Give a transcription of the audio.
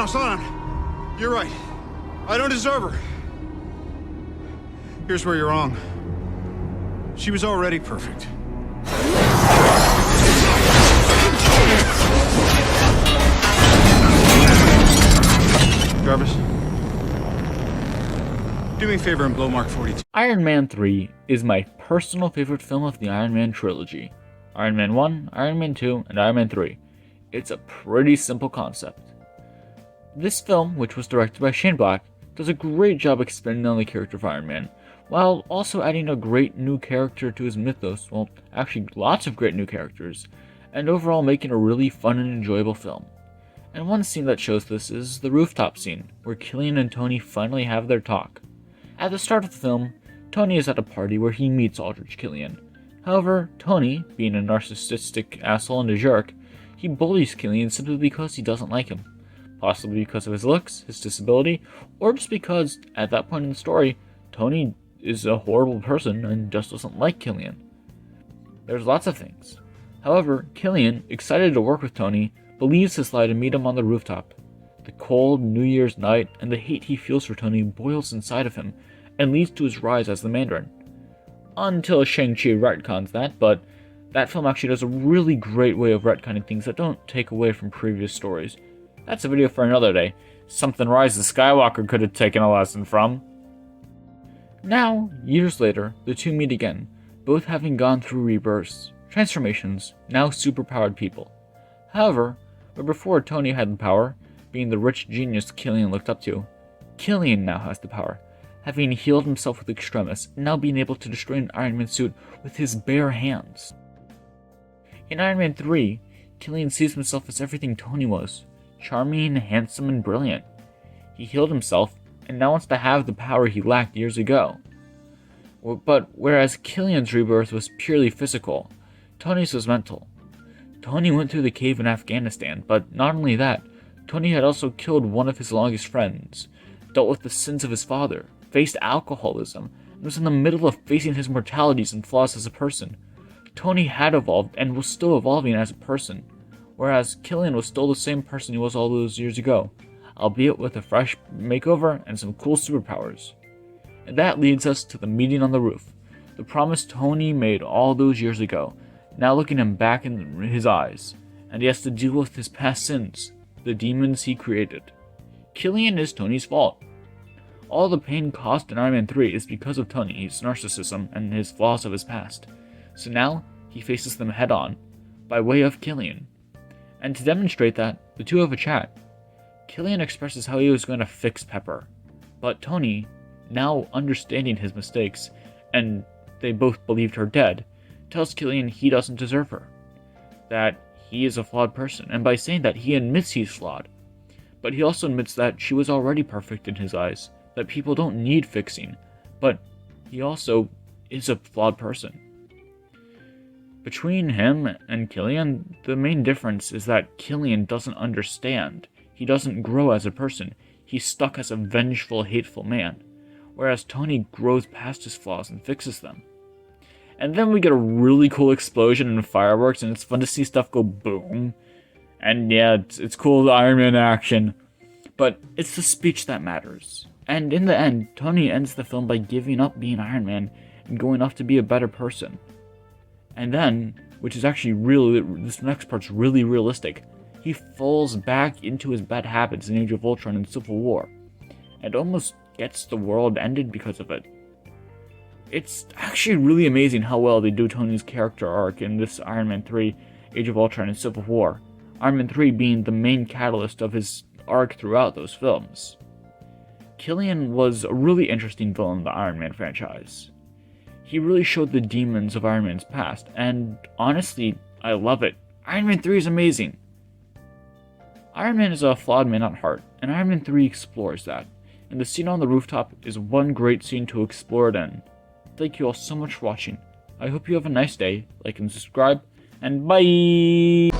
Slow down. You're right. I don't deserve her. Here's where you're wrong. She was already perfect. Jarvis, do me a favor and blow Mark 42. Iron Man 3 is my personal favorite film of the Iron Man trilogy. Iron Man 1, Iron Man 2, and Iron Man 3. It's a pretty simple concept. This film, which was directed by Shane Black, does a great job expanding on the character of Iron Man, while also adding a great new character to his mythos, well, actually lots of great new characters, and overall making a really fun and enjoyable film. And one scene that shows this is the rooftop scene, where Killian and Tony finally have their talk. At the start of the film, Tony is at a party where he meets Aldrich Killian. However, Tony, being a narcissistic asshole and a jerk, he bullies Killian simply because he doesn't like him. Possibly because of his looks, his disability, or just because, at that point in the story, Tony is a horrible person and just doesn't like Killian. There's lots of things. However, Killian, excited to work with Tony, believes his lie to meet him on the rooftop. The cold New Year's night and the hate he feels for Tony boils inside of him and leads to his rise as the Mandarin. Until Shang-Chi retcons that, but that film actually does a really great way of retconning things that don't take away from previous stories. That's a video for another day. Something Rise of Skywalker could have taken a lesson from. Now, years later, the two meet again, both having gone through rebirths, transformations, now superpowered people. However, where before Tony had the power, being the rich genius Killian looked up to, Killian now has the power, having healed himself with Extremis, and now being able to destroy an Iron Man suit with his bare hands. In Iron Man 3, Killian sees himself as everything Tony was, charming, handsome, and brilliant. He healed himself, and now wants to have the power he lacked years ago. But whereas Killian's rebirth was purely physical, Tony's was mental. Tony went through the cave in Afghanistan, but not only that, Tony had also killed one of his longest friends, dealt with the sins of his father, faced alcoholism, and was in the middle of facing his mortalities and flaws as a person. Tony had evolved and was still evolving as a person, whereas Killian was still the same person he was all those years ago, albeit with a fresh makeover and some cool superpowers. And that leads us to the meeting on the roof, the promise Tony made all those years ago, now looking him back in his eyes, and he has to deal with his past sins, the demons he created. Killian is Tony's fault. All the pain caused in Iron Man 3 is because of Tony's narcissism and his flaws of his past. So now, he faces them head on, by way of Killian. And to demonstrate that, the two have a chat. Killian expresses how he was going to fix Pepper, but Tony, now understanding his mistakes, and they both believed her dead, tells Killian he doesn't deserve her. That he is a flawed person, and by saying that, he admits he's flawed. But he also admits that she was already perfect in his eyes, that people don't need fixing, but he also is a flawed person. Between him and Killian, the main difference is that Killian doesn't understand. He doesn't grow as a person. He's stuck as a vengeful, hateful man, whereas Tony grows past his flaws and fixes them. And then we get a really cool explosion and fireworks, and it's fun to see stuff go boom. And yeah, it's cool Iron Man action, but it's the speech that matters. And in the end, Tony ends the film by giving up being Iron Man and going off to be a better person. And then, which is actually really, this next part's really realistic, he falls back into his bad habits in Age of Ultron and Civil War, and almost gets the world ended because of it. It's actually really amazing how well they do Tony's character arc in this Iron Man 3, Age of Ultron and Civil War, Iron Man 3 being the main catalyst of his arc throughout those films. Killian was a really interesting villain in the Iron Man franchise. He really showed the demons of Iron Man's past, and honestly, I love it. Iron Man 3 is amazing. Iron Man is a flawed man at heart, and Iron Man 3 explores that, and the scene on the rooftop is one great scene to explore it in. Thank you all so much for watching. I hope you have a nice day, like and subscribe, and bye!